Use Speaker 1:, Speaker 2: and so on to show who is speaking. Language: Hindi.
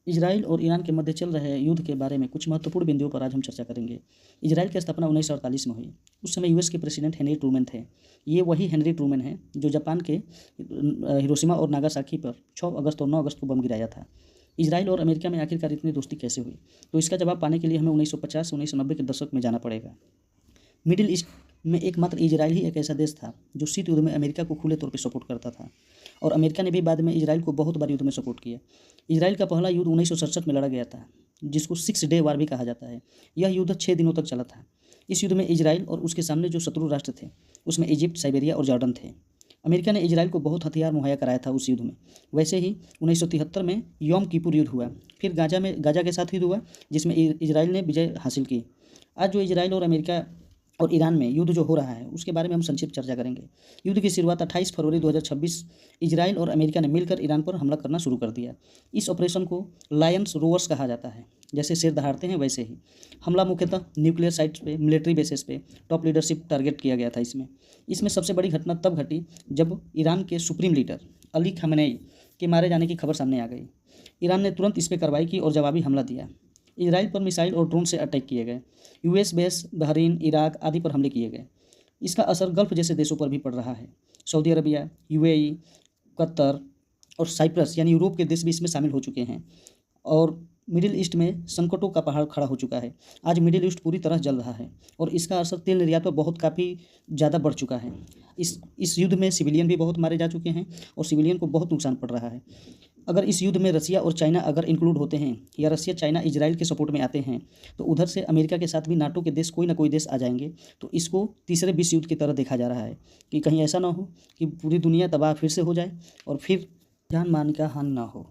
Speaker 1: इजराइल और ईरान के मध्य चल रहे युद्ध के बारे में कुछ महत्वपूर्ण बिंदुओं पर आज हम चर्चा करेंगे। इजराइल की स्थापना 1948 में हुई। उस समय यूएस के प्रेसिडेंट हेनरी ट्रूमैन थे। ये वही हेनरी ट्रूमैन हैं जो जापान के हिरोशिमा और नागासाकी पर 6 अगस्त और 9 अगस्त को बम गिराया था। इजराइल और अमेरिका में आखिरकार इतनी दोस्ती कैसे हुई? तो इसका जवाब पाने के लिए हमें 1950 से 1990 के दशक में जाना पड़ेगा। मिडिल ईस्ट में एकमात्र इजराइल ही एक ऐसा देश था जो शीत युद्ध में अमेरिका को खुले तौर पर सपोर्ट करता था, और अमेरिका ने भी बाद में इजराइल को बहुत बार युद्ध में सपोर्ट किया। इजराइल का पहला युद्ध 1967 में लड़ा गया था, जिसको 6 डे वार भी कहा जाता है। यह युद्ध 6 दिनों तक चला था। इस युद्ध में इजराइल और उसके सामने जो शत्रु राष्ट्र थे उसमें इजिप्ट, साइबेरिया और जॉर्डन थे। अमेरिका ने इजराइल को बहुत हथियार मुहैया कराया था उस युद्ध में। वैसे ही 1973 में यौम किपुर युद्ध हुआ। फिर गाजा के साथ युद्ध हुआ, जिसमें इजराइल ने विजय हासिल की। आज जो इजराइल और अमेरिका और ईरान में युद्ध जो हो रहा है उसके बारे में हम संक्षिप्त चर्चा करेंगे। युद्ध की शुरुआत 28 फरवरी 2026 इजराइल और अमेरिका ने मिलकर ईरान पर हमला करना शुरू कर दिया। इस ऑपरेशन को लायंस रोवर्स कहा जाता है। जैसे शेर दहाड़ते हैं वैसे ही हमला मुख्यतः न्यूक्लियर साइट्स पे, मिलिट्री बेसिस पे, टॉप लीडरशिप टारगेट किया गया था। इसमें सबसे बड़ी घटना तब घटी जब ईरान के सुप्रीम लीडर अली खamenei के मारे जाने की खबर सामने आ गई। ईरान ने तुरंत इस पर कार्रवाई की और जवाबी हमला दिया। इजराइल पर मिसाइल और ड्रोन से अटैक किए गए। यूएस बेस बहरीन, इराक आदि पर हमले किए गए। इसका असर गल्फ जैसे देशों पर भी पड़ रहा है। सऊदी अरबिया, यूएई, कतर और साइप्रस यानी यूरोप के देश भी इसमें शामिल हो चुके हैं, और मिडिल ईस्ट में संकटों का पहाड़ खड़ा हो चुका है। आज मिडिल ईस्ट पूरी तरह जल रहा है और इसका असर तेल निर्यात पर बहुत काफ़ी ज़्यादा बढ़ चुका है। इस युद्ध में सिविलियन भी बहुत मारे जा चुके हैं और सिविलियन को बहुत नुकसान पड़ रहा है। अगर इस युद्ध में रसिया और चाइना अगर इंक्लूड होते हैं, या रसिया चाइना इजराइल के सपोर्ट में आते हैं, तो उधर से अमेरिका के साथ भी नाटो के देश कोई ना कोई देश आ जाएंगे। तो इसको तीसरे विश्व युद्ध की तरह देखा जा रहा है कि कहीं ऐसा ना हो कि पूरी दुनिया तबाह फिर से हो जाए और फिर जान मान का हानि ना हो।